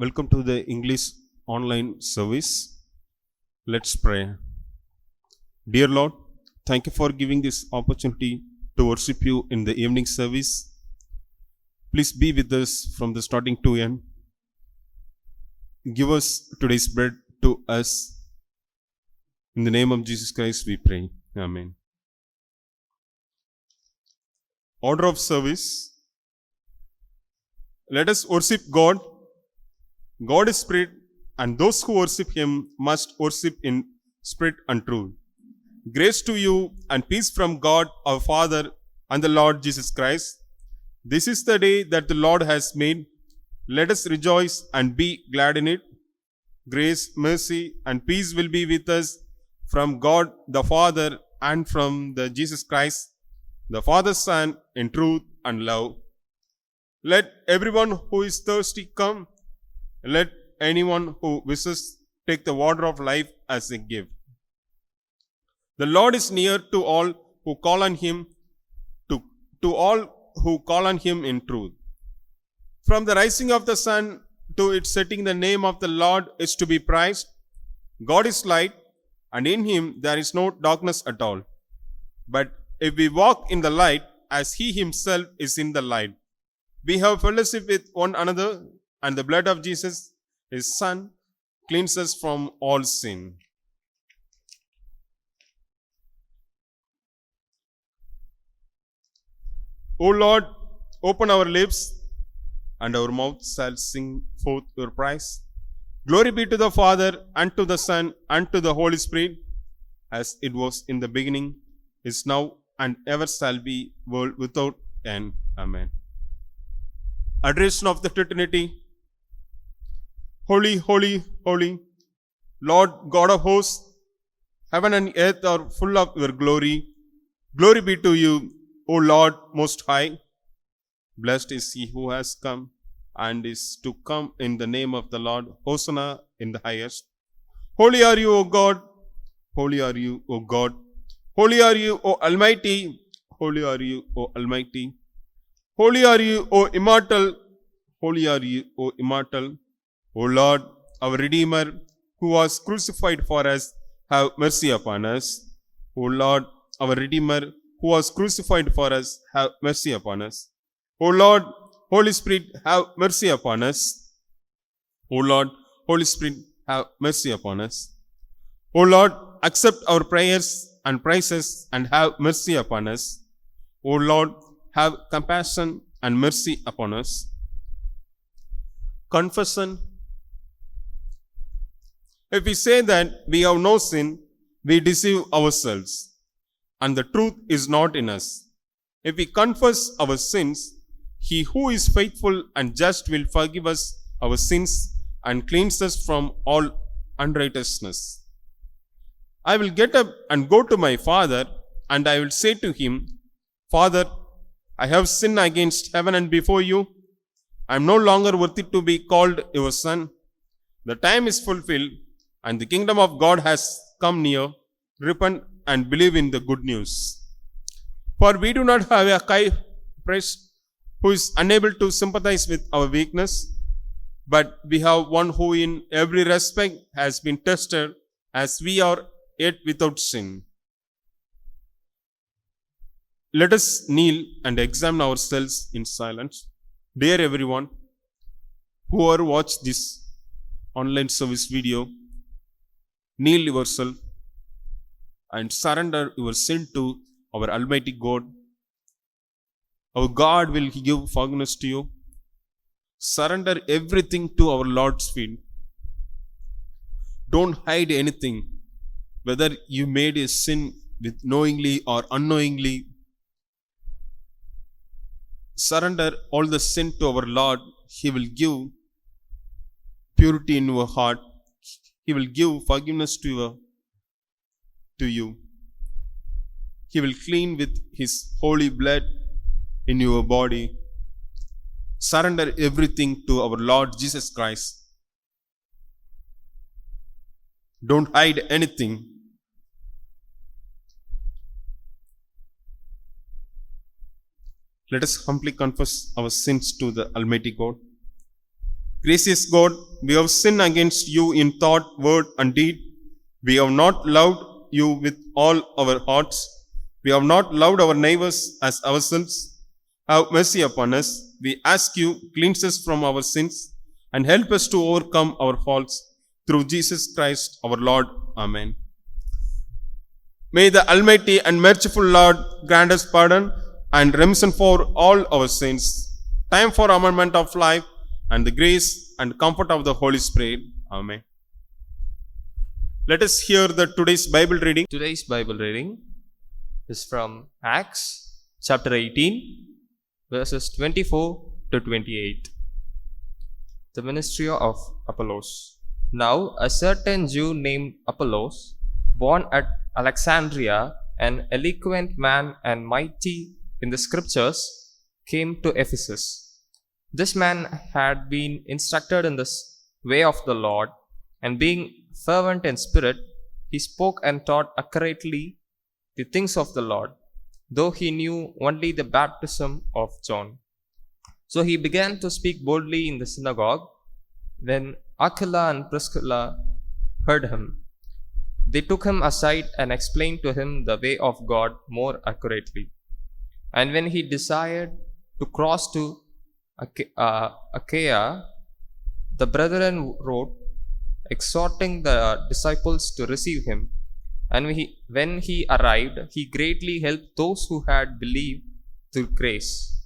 Welcome to the English online service. Let's pray. Dear Lord, thank you for giving this opportunity to worship you in the evening service. Please be with us from the starting to end. Give us today's bread to us. In the name of Jesus Christ we pray. Amen. Order of service. Let us worship God. God is spirit, and those who worship him must worship in spirit and truth. Grace to you and peace from God our Father and the Lord Jesus Christ. This is the day that the Lord has made. Let us rejoice and be glad in it. Grace, mercy, and peace will be with us from God the Father and from the Jesus Christ, the Father's Son, in truth and love. Let everyone who is thirsty come. Let anyone who wishes take the water of life as a gift. The Lord is near to all who call on him, to all who call on him in truth. From the rising of the sun to its setting, the name of the Lord is to be praised. God is light, and in him there is no darkness at all. But if we walk in the light, as he himself is in the light, we have fellowship with one another, and the blood of Jesus, his Son, cleanses us from all sin. O Lord, open our lips, and our mouth shall sing forth your praise. Glory be to the Father, and to the Son, and to the Holy Spirit, as it was in the beginning, is now, and ever shall be, world without end. Amen. Adoration of the Trinity. Holy, holy, holy, Lord God of hosts, heaven and earth are full of your glory. Glory be to you, O Lord Most High. Blessed is he who has come and is to come in the name of the Lord. Hosanna in the highest. Holy are you, O God. Holy are you, O God. Holy are you, O Almighty. Holy are you, O Almighty. Holy are you, O immortal. Holy are you, O immortal. O Lord, our Redeemer, who was crucified for us, have mercy upon us. O Lord, our Redeemer, who was crucified for us, have mercy upon us. O Lord, Holy Spirit, have mercy upon us. O Lord, Holy Spirit, have mercy upon us. O Lord, accept our prayers and praises and have mercy upon us. O Lord, have compassion and mercy upon us. Confession. If we say that we have no sin, we deceive ourselves, and the truth is not in us. If we confess our sins, he who is faithful and just will forgive us our sins and cleanse us from all unrighteousness. I will get up and go to my father, and I will say to him, Father, I have sinned against heaven and before you. I am no longer worthy to be called your son. The time is fulfilled, and the kingdom of God has come near. Repent and believe in the good news. For we do not have a high priest who is unable to sympathize with our weakness, but we have one who in every respect has been tested as we are, yet without sin. Let us kneel and examine ourselves in silence. Dear everyone, whoever watched this online service video, kneel yourself and surrender your sin to our Almighty God. Our God will give forgiveness to you. Surrender everything to our Lord's feet. Don't hide anything, whether you made a sin with knowingly or unknowingly. Surrender all the sin to our Lord. He will give purity in your heart. He will give forgiveness to you. He will clean with his holy blood in your body. Surrender everything to our Lord Jesus Christ. Don't hide anything. Let us humbly confess our sins to the Almighty God. Gracious God, we have sinned against you in thought, word, and deed. We have not loved you with all our hearts. We have not loved our neighbors as ourselves. Have mercy upon us. We ask you, cleanse us from our sins and help us to overcome our faults through Jesus Christ our Lord. Amen. May the Almighty and merciful Lord grant us pardon and remission for all our sins, time for amendment of life, and the grace and comfort of the Holy Spirit. Amen. Let us hear today's Bible reading. Today's Bible reading is from Acts chapter 18, verses 24 to 28. The ministry of Apollos. Now a certain Jew named Apollos, born at Alexandria, an eloquent man and mighty in the scriptures, came to Ephesus. This man had been instructed in the way of the Lord, and being fervent in spirit, he spoke and taught accurately the things of the Lord, though he knew only the baptism of John. So he began to speak boldly in the synagogue. When Aquila and Priscilla heard him, they took him aside and explained to him the way of God more accurately. And when he desired to cross to Achaia, the brethren wrote, exhorting the disciples to receive him. And when he arrived, he greatly helped those who had believed through grace.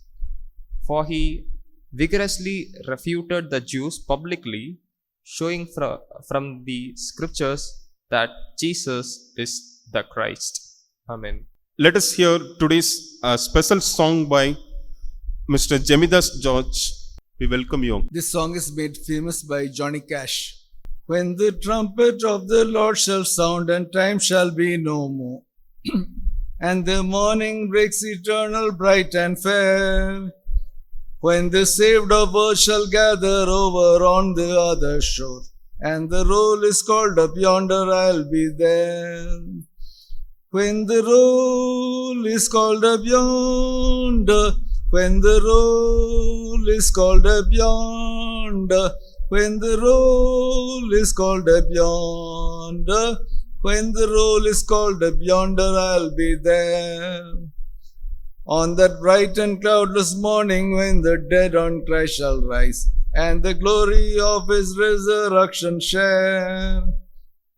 For he vigorously refuted the Jews publicly, showing from the scriptures that Jesus is the Christ. Amen. Let us hear today's special song by Mr. Jemidas George. We welcome you. This song is made famous by Johnny Cash. When the trumpet of the Lord shall sound and time shall be no more, and the morning breaks eternal, bright and fair, when the saved of earth shall gather over on the other shore, and the roll is called up yonder, I'll be there. When the roll is called up yonder, when the roll is called up yonder, when the roll is called up yonder, when the roll is called up yonder, I'll be there. On that bright and cloudless morning, when the dead on Christ shall rise, and the glory of his resurrection share,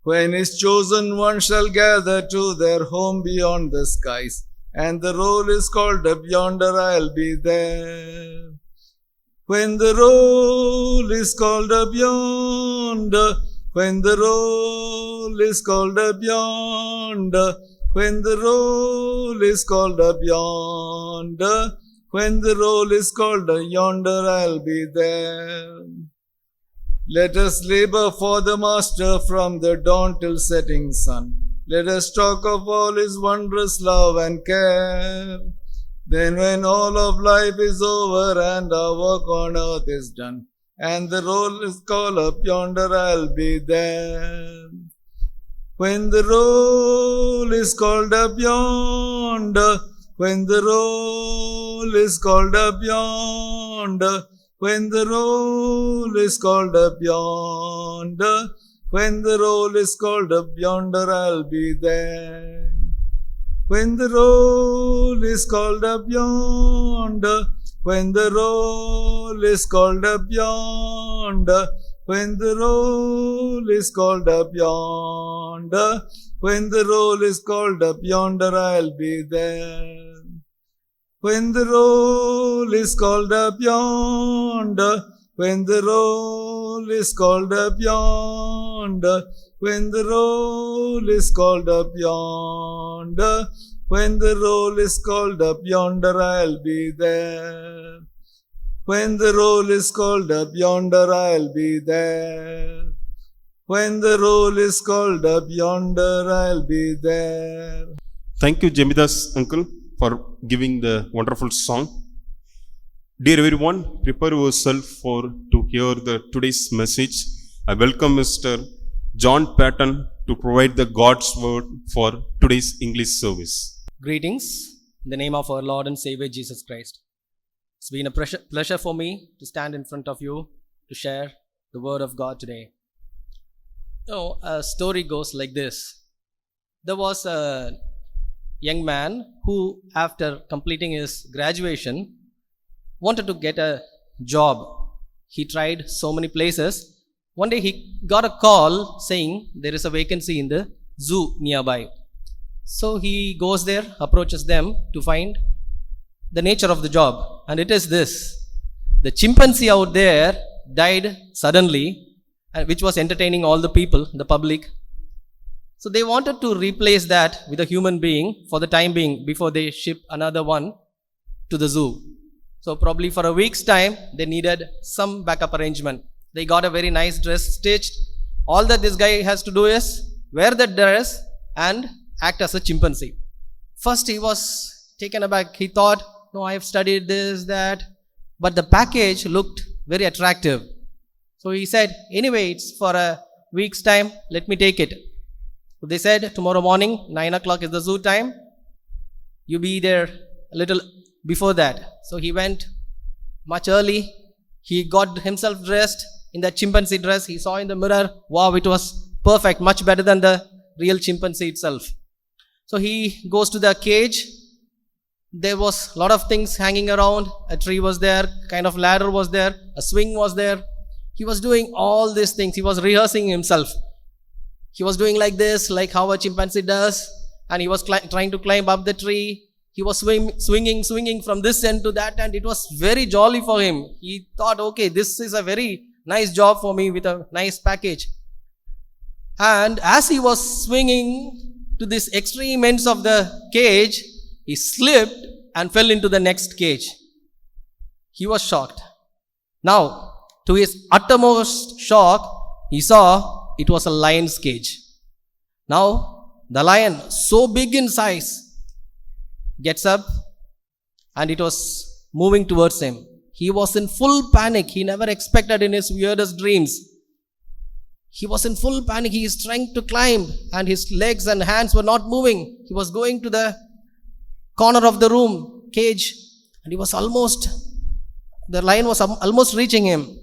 when his chosen ones shall gather to their home beyond the skies, and the roll is called up yonder, I'll be there. When the roll is called up yonder, when the roll is called up yonder, when the roll is called up yonder, when the roll is called up yonder, I'll be there. Let us labor for the Master from the dawn till setting sun. Let us talk of all his wondrous love and care. Then when all of life is over and our work on earth is done, and the roll is called up yonder, I'll be there. When the roll is called up yonder, when the roll is called up yonder, when the roll is called up yonder, when the roll is called up yonder, I'll be there. When the roll is called up yonder, when the roll is called up yonder, when the roll is called up yonder, when the roll is called up yonder, I'll be there. When the roll is called up yonder, when the roll is called up yonder, when the roll is called up yonder, when the roll is called up yonder, I'll be there. When the roll is called up yonder, I'll be there. When the roll is called up yonder, I'll be there. Thank you, Jemidas uncle, for giving the wonderful song. Dear everyone, prepare yourself to hear today's message. I welcome Mr. John Patton to provide the God's word for today's English service. Greetings in the name of our Lord and Savior Jesus Christ. It's been a pleasure for me to stand in front of you to share the word of God today. A story goes like this. There was a young man who, after completing his graduation, wanted to get a job. He tried so many places. One day he got a call saying there is a vacancy in the zoo nearby. So he goes there, approaches them to find the nature of the job. And it is this. The chimpanzee out there died suddenly, which was entertaining all the people, the public. So they wanted to replace that with a human being for the time being before they ship another one to the zoo. So probably for a week's time, they needed some backup arrangement. They got a very nice dress stitched. All that this guy has to do is wear that dress and act as a chimpanzee. First he was taken aback. He thought, no, I have studied this, that. But the package looked very attractive. So he said, anyway, it's for a week's time. Let me take it. So they said, tomorrow morning, 9 o'clock is the zoo time. You be there a little before that. So he went much early. He got himself dressed in that chimpanzee dress. He saw in the mirror, wow, it was perfect, much better than the real chimpanzee itself. So he goes to the cage. There was a lot of things hanging around. A tree was there, kind of ladder was there, a swing was there. He was doing all these things. He was rehearsing himself. He was doing like this, like how a chimpanzee does. And he was trying to climb up the tree. He was swinging from this end to that end. It was very jolly for him. He thought, okay, this is a very nice job for me with a nice package. And as he was swinging to this extreme ends of the cage, he slipped and fell into the next cage. He was shocked. Now, to his uttermost shock, he saw it was a lion's cage. Now, the lion, so big in size, gets up and it was moving towards him. He was in full panic. He never expected in his weirdest dreams. He was in full panic. He is trying to climb and his legs and hands were not moving. He was going to the corner of the room, cage, and the lion was almost reaching him.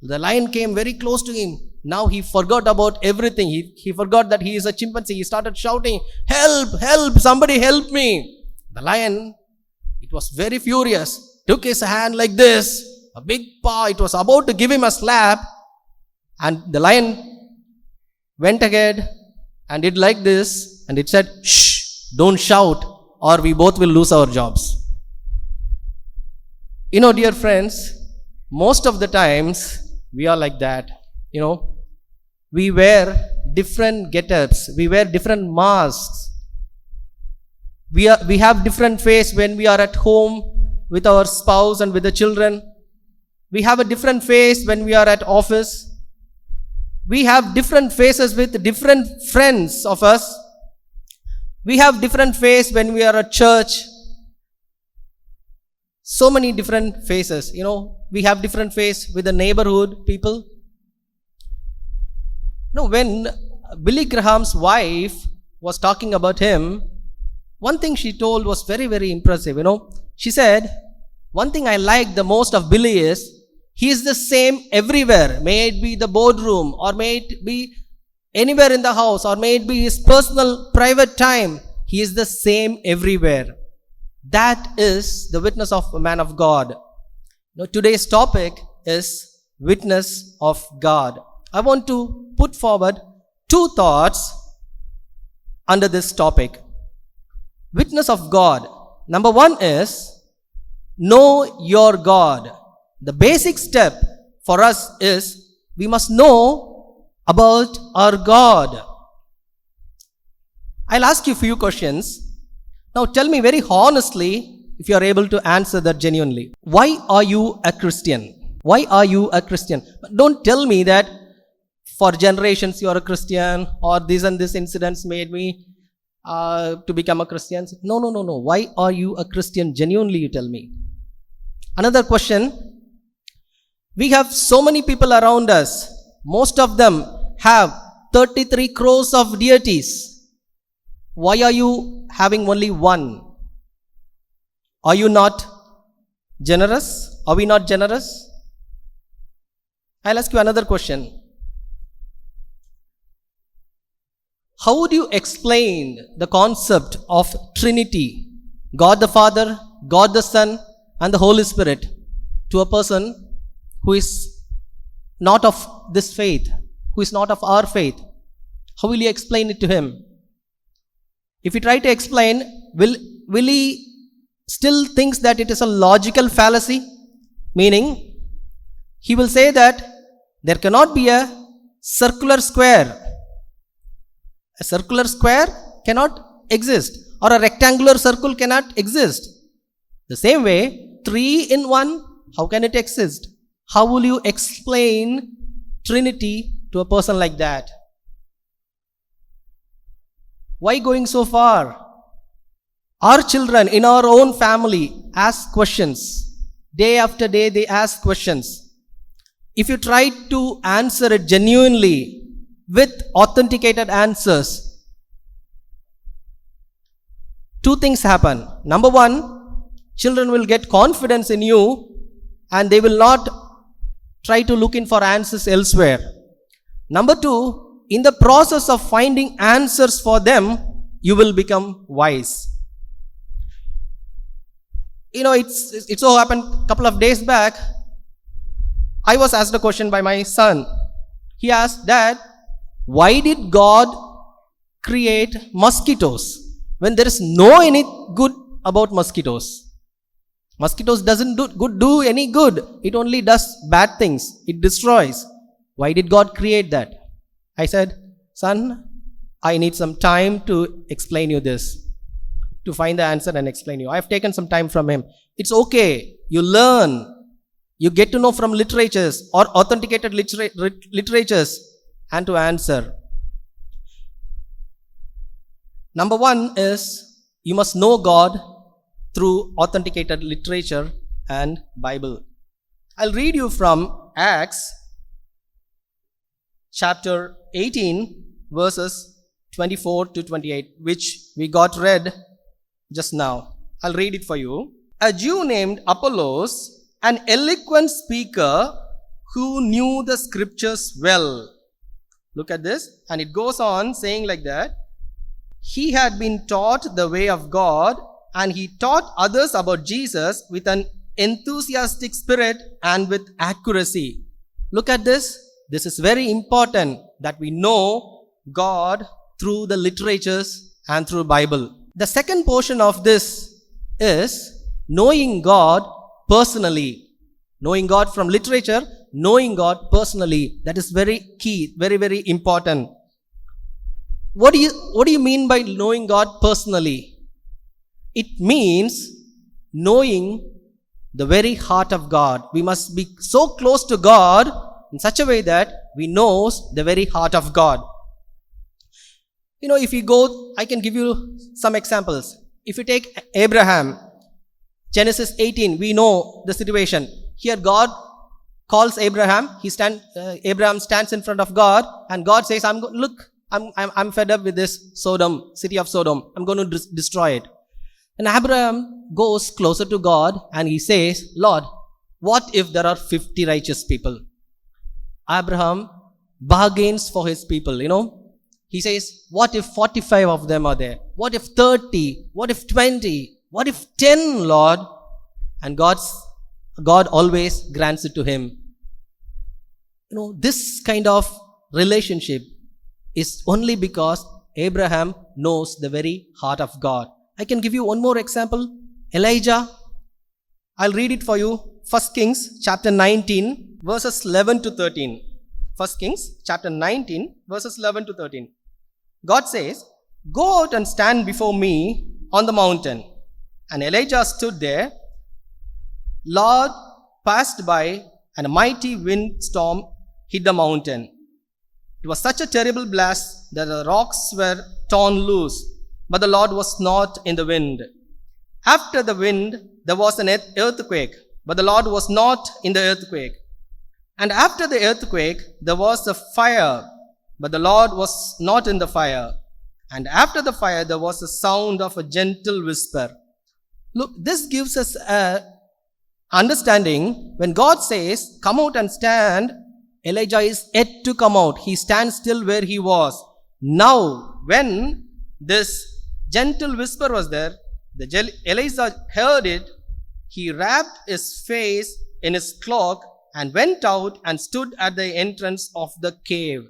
The lion came very close to him. Now he forgot about everything. He forgot that he is a chimpanzee. He started shouting, help, help, somebody help me. The lion, it was very furious, took his hand like this, a big paw. It was about to give him a slap. And the lion went ahead and did like this. And it said, shh, don't shout or we both will lose our jobs. You know, dear friends, most of the times we are like that. You know, we wear different get-ups. We wear different masks. We have different face when we are at home with our spouse and with the children. We have a different face when we are at office. We have different faces with different friends of us. We have different face when we are at church. So many different faces. You know, we have different face with the neighborhood people. No, when Billy Graham's wife was talking about him, one thing she told was very, very impressive. You know, she said, one thing I like the most of Billy is, he is the same everywhere. May it be the boardroom, or may it be anywhere in the house, or may it be his personal, private time. He is the same everywhere. That is the witness of a man of God. Now, today's topic is witness of God. I want to put forward two thoughts under this topic. Witness of God. Number one is, know your God. The basic step for us is, we must know about our God. I'll ask you a few questions. Now tell me very honestly if you are able to answer that genuinely. Why are you a Christian? Why are you a Christian? Don't tell me that for generations you are a Christian, or this and this incidents made me to become a Christian. No. Why are you a Christian? Genuinely, you tell me. Another question. We have so many people around us. Most of them have 33 crores of deities. Why are you having only one? Are you not generous? Are we not generous? I'll ask you another question. How would you explain the concept of Trinity, God the Father, God the Son, and the Holy Spirit, to a person who is not of this faith, who is not of our faith? How will you explain it to him? If you try to explain, will he still thinks that it is a logical fallacy? Meaning, he will say that there cannot be a circular square. A circular square cannot exist, or a rectangular circle cannot exist. The same way, 3 in 1, how can it exist? How will you explain Trinity to a person like that? Why going so far? Our children in our own family ask questions. Day after day they ask questions. If you try to answer it genuinely with authenticated answers, 2 things happen. Number 1, children will get confidence in you and they will not try to look in for answers elsewhere. Number 2, in the process of finding answers for them, you will become wise. It so happened a couple of days back, I was asked a question by my son. He asked, "Dad, why did God create mosquitoes when there is no any good about mosquitoes? Mosquitoes doesn't do any good. It only does bad things. It destroys. Why did God create that?" I said, "Son, I need some time to explain you this, to find the answer and explain you." I have taken some time from him. It's okay. You learn. You get to know from literatures or authenticated literatures and to answer. Number 1 is you must know God through authenticated literature and Bible. I'll read you from Acts chapter 18 verses 24 to 28, which we got read just now. I'll read it for you. A Jew named Apollos, an eloquent speaker who knew the scriptures well. Look at this. And it goes on saying like that. He had been taught the way of God, and he taught others about Jesus with an enthusiastic spirit and with accuracy. Look at this. This is very important that we know God through the literatures and through Bible. The second portion of this is knowing God personally. Knowing God from literature, knowing God personally. That is very key, very, very important. What do you mean by knowing God personally? It means knowing the very heart of God. We must be so close to God in such a way that we know the very heart of God. If you go, I can give you some examples. If you take Abraham, Genesis 18, we know the situation. Here God calls Abraham. Abraham stands in front of God, and God says, I'm fed up with this city of Sodom. I'm going to destroy it. And Abraham goes closer to God and he says, "Lord, what if there are 50 righteous people?" Abraham bargains for his people, He says, "What if 45 of them are there? What if 30? What if 20? What if 10, Lord?" And God always grants it to him. This kind of relationship is only because Abraham knows the very heart of God. I can give you one more example. Elijah. I'll read it for you. 1 Kings chapter 19 verses 11 to 13. 1 Kings chapter 19 verses 11 to 13. God says, "Go out and stand before me on the mountain." And Elijah stood there. Lord passed by, and a mighty windstorm hit the mountain. It was such a terrible blast that the rocks were torn loose, but the Lord was not in the wind. After the wind, there was an earthquake, but the Lord was not in the earthquake. And after the earthquake, there was a fire, but the Lord was not in the fire. And after the fire, there was a sound of a gentle whisper. Look, this gives us a understanding when God says, "Come out and stand Elijah is yet to come out. He stands still where he was. Now, when this gentle whisper was there, Elijah heard it. He wrapped his face in his cloak and went out and stood at the entrance of the cave.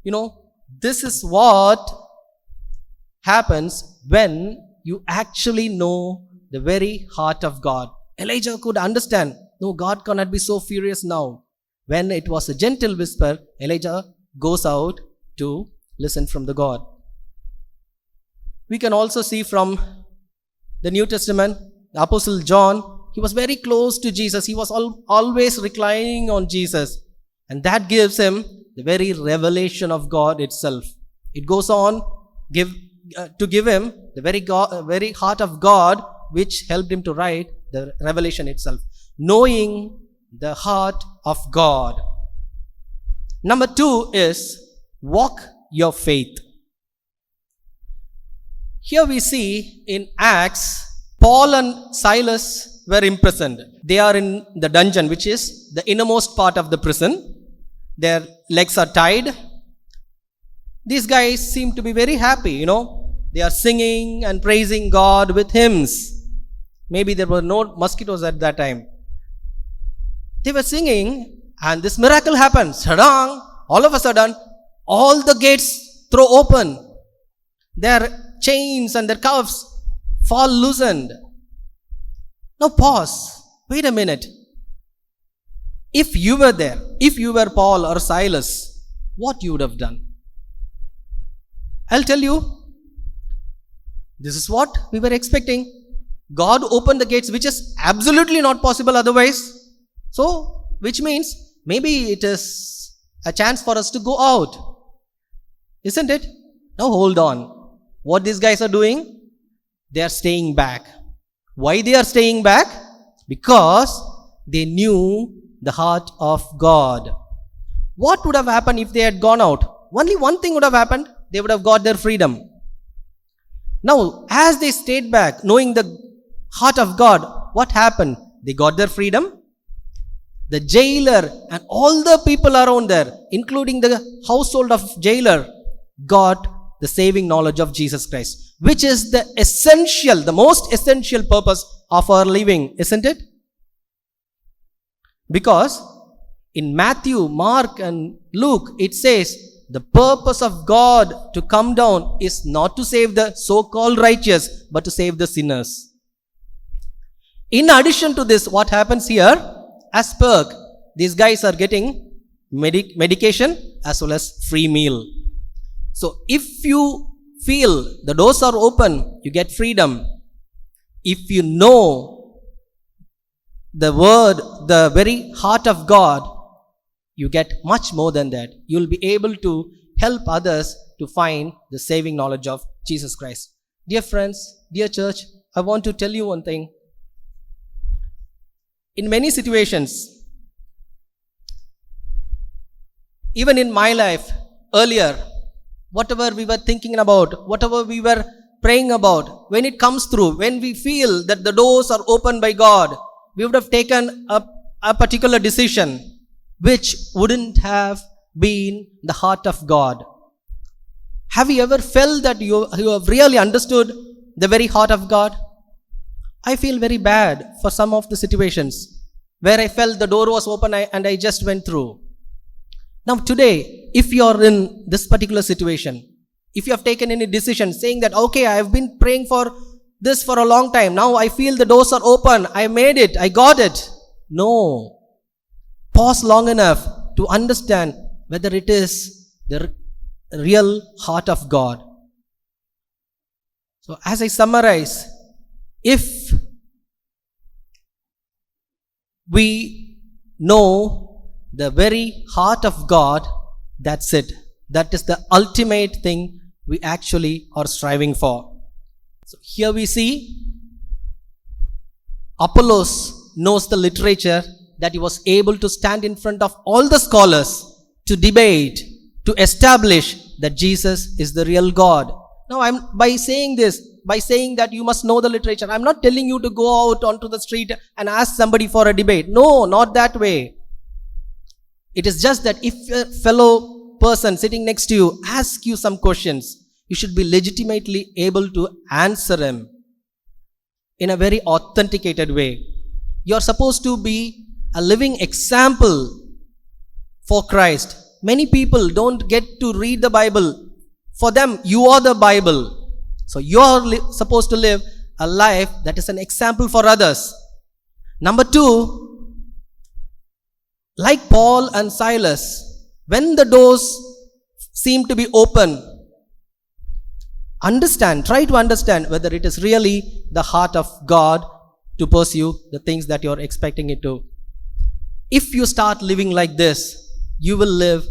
You know, this is what happens when you actually know the very heart of God. Elijah could understand, no, God cannot be so furious now. When it was a gentle whisper, Elijah goes out to listen from the God. We can also see from the New Testament, the Apostle John, he was very close to Jesus. He was always reclining on Jesus. And that gives him the very revelation of God itself. It goes on to give him the very heart of God, which helped him to write the revelation itself. Knowing the heart of God. Number 2 is walk your faith. Here we see in Acts, Paul and Silas were imprisoned. They are in the dungeon, which is the innermost part of the prison. Their legs are tied. These guys seem to be very happy, you know. They are singing and praising God with hymns. Maybe there were no mosquitoes at that time. They were singing and this miracle happened. Sadang! All of a sudden, all the gates throw open. Their chains and their cuffs fall loosened. Now pause. Wait a minute. If you were there, if you were Paul or Silas, what you would have done? I'll tell you. This is what we were expecting. God opened the gates, which is absolutely not possible otherwise. So, which means maybe it is a chance for us to go out. Isn't it? Now hold on. What these guys are doing? They are staying back. Why they are staying back? Because they knew the heart of God. What would have happened if they had gone out? Only one thing would have happened. They would have got their freedom. Now, as they stayed back, knowing the heart of God, what happened? They got their freedom. The jailer and all the people around there, including the household of jailer, got the saving knowledge of Jesus Christ, which is the essential, the most essential purpose of our living, isn't it? Because in Matthew, Mark and Luke, it says the purpose of God to come down is not to save the so-called righteous, but to save the sinners. In addition to this, what happens here? As perk, these guys are getting medication as well as free meal. So if you feel the doors are open, you get freedom. If you know the word, the very heart of God, you get much more than that. You will be able to help others to find the saving knowledge of Jesus Christ. Dear friends, dear church, I want to tell you one thing. In many situations, even in my life, earlier, whatever we were thinking about, whatever we were praying about, when it comes through, when we feel that the doors are opened by God, we would have taken a particular decision which wouldn't have been the heart of God. Have you ever felt that you have really understood the very heart of God? I feel very bad for some of the situations where I felt the door was open and I just went through. Now today, if you are in this particular situation, if you have taken any decision saying that, okay, I have been praying for this for a long time, now I feel the doors are open, I made it, I got it. No. Pause long enough to understand whether it is the real heart of God. So as I summarize, if we know the very heart of God, that's it. That is the ultimate thing we actually are striving for. So here we see Apollos knows the literature, that he was able to stand in front of all the scholars to debate, to establish that Jesus is the real God. Now by saying that you must know the literature, I'm not telling you to go out onto the street and ask somebody for a debate. No, not that way. It is just that if a fellow person sitting next to you asks you some questions, you should be legitimately able to answer him in a very authenticated way. You are supposed to be a living example for Christ. Many people don't get to read the Bible. For them, you are the Bible. So you are supposed to live a life that is an example for others. Number two, like Paul and Silas, when the doors seem to be open, try to understand whether it is really the heart of God to pursue the things that you are expecting it to. If you start living like this, you will live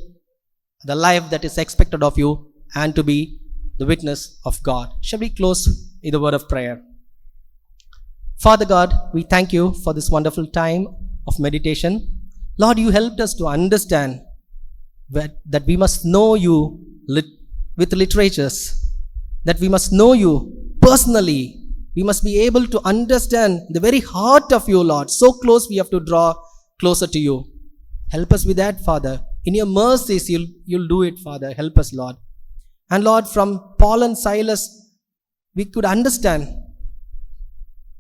the life that is expected of you and to be the witness of God. Shall we close with a word of prayer? Father God, we thank you for this wonderful time of meditation. Lord, you helped us to understand that we must know you with literatures, that we must know you personally. We must be able to understand the very heart of you, Lord. So close we have to draw closer to you. Help us with that, Father. In your mercies, you'll do it, Father. Help us, Lord. And Lord, from Paul and Silas, we could understand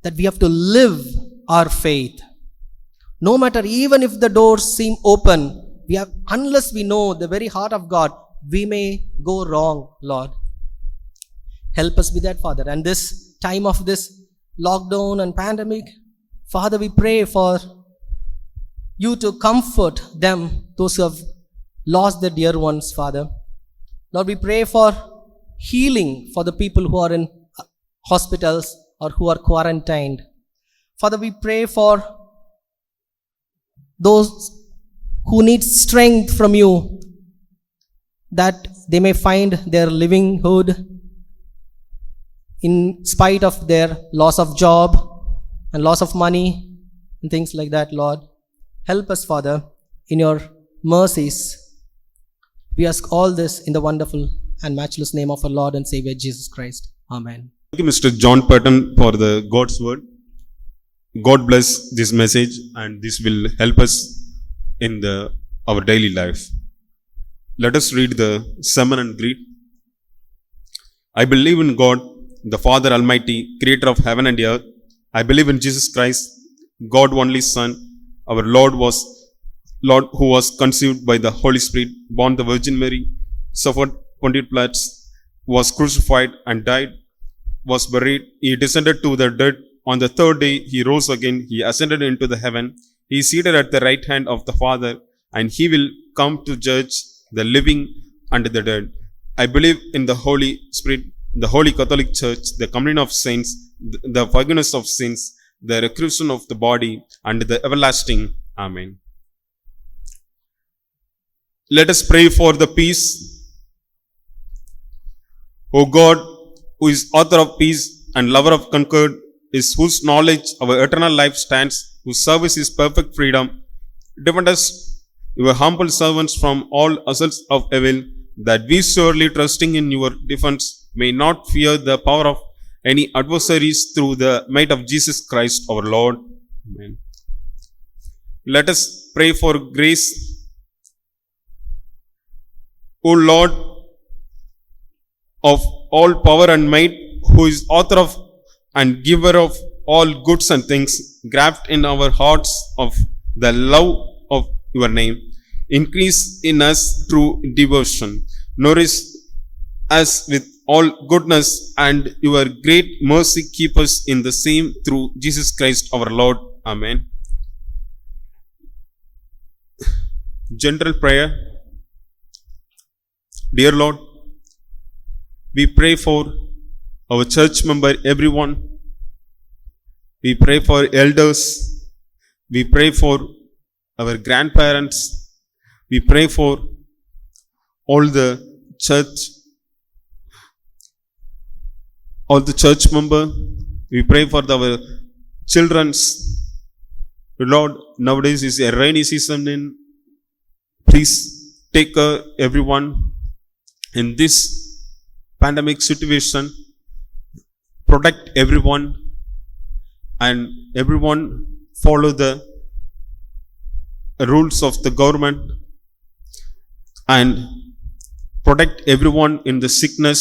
that we have to live our faith. No matter, even if the doors seem open, unless we know the very heart of God, we may go wrong, Lord. Help us with that, Father. And this time of this lockdown and pandemic, Father, we pray for you to comfort them, those who have lost their dear ones, Father. Lord, we pray for healing for the people who are in hospitals or who are quarantined. Father, we pray for those who need strength from you, that they may find their livelihood in spite of their loss of job and loss of money and things like that, Lord. Help us, Father, in your mercies. We ask all this in the wonderful and matchless name of our Lord and Savior Jesus Christ. Amen. Thank you, Mr. John Patton, for the God's word. God bless this message, and this will help us in our daily life. Let us read the sermon and greet. I believe in God, the Father Almighty, creator of heaven and earth. I believe in Jesus Christ, God only Son, our Lord, who was conceived by the Holy Spirit, born the Virgin Mary, suffered Pontius Pilate, was crucified and died, was buried. He descended to the dead. On the third day, he rose again. He ascended into the heaven. He is seated at the right hand of the Father, and he will come to judge the living and the dead. I believe in the Holy Spirit, the Holy Catholic Church, the communion of saints, the forgiveness of sins, the resurrection of the body, and the everlasting. Amen. Let us pray for the peace. O God, who is author of peace and lover of concord, is whose knowledge our eternal life stands, whose service is perfect freedom, defend us, your humble servants, from all assaults of evil, that we, surely trusting in your defense, may not fear the power of any adversaries, through the might of Jesus Christ our Lord. Amen. Let us pray for grace. O Lord of all power and might, who is author of and giver of all goods and things, graft in our hearts of the love of your name. Increase in us true devotion. Nourish us with all goodness, and your great mercy keep us in the same, through Jesus Christ our Lord. Amen. General prayer. Dear Lord, we pray for our church member, everyone. We pray for elders. We pray for our grandparents. We pray for all the church member. We pray for our children's. Lord, nowadays is a rainy season. Please take care everyone in this pandemic situation. Protect everyone, and everyone follow the rules of the government. and protect everyone in the sickness.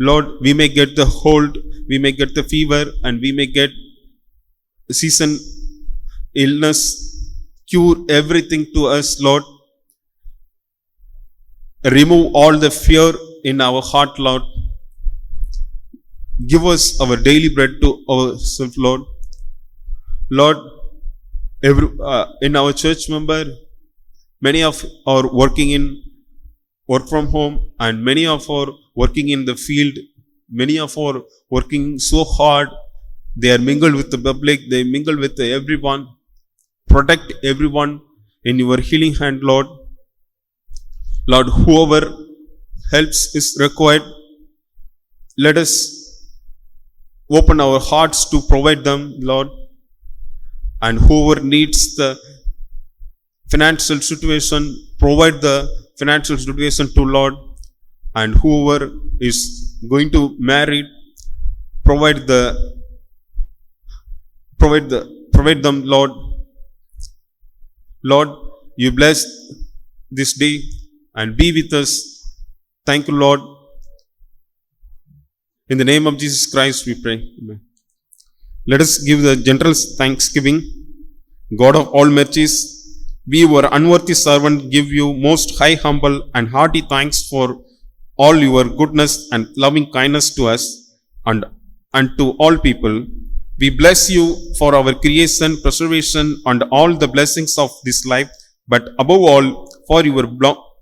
Lord, we may get the hold, we may get the fever, and we may get season illness. Cure everything to us, Lord. Remove all the fear in our heart, Lord. Give us our daily bread to ourselves, Lord. Lord, in our church member, many of are working in work from home, and many of are working in the field. Many of are working so hard. They are mingled with the public. They mingle with everyone. Protect everyone in your healing hand, Lord. Lord, whoever helps is required, let us open our hearts to provide them, Lord. And whoever needs the financial situation, provide the financial situation to Lord. And whoever is going to marry, provide them, Lord. Lord, you bless this day and be with us. Thank you, Lord. In the name of Jesus Christ we pray. Amen. Let us give the general thanksgiving. God of all mercies, we, your unworthy servant, give you most high, humble, and hearty thanks for all your goodness and loving kindness to us and to all people. We bless you for our creation, preservation, and all the blessings of this life, but above all, for your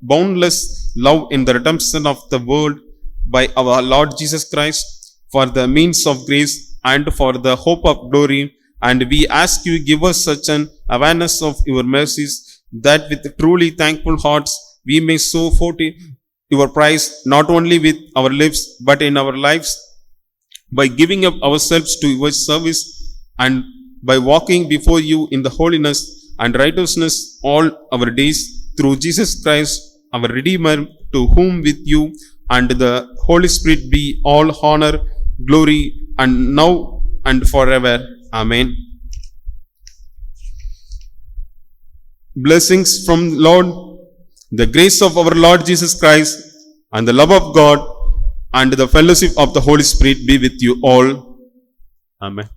boundless love in the redemption of the world by our Lord Jesus Christ, for the means of grace and for the hope of glory. And we ask you, give us such an awareness of your mercies, that with truly thankful hearts we may so forth your praise, not only with our lips, but in our lives, by giving up ourselves to your service, and by walking before you in the holiness and righteousness all our days, through Jesus Christ, our Redeemer, to whom with you and the Holy Spirit be all honor, glory, and now and forever. Amen. Blessings from Lord, the grace of our Lord Jesus Christ, and the love of God, and the fellowship of the Holy Spirit be with you all. Amen.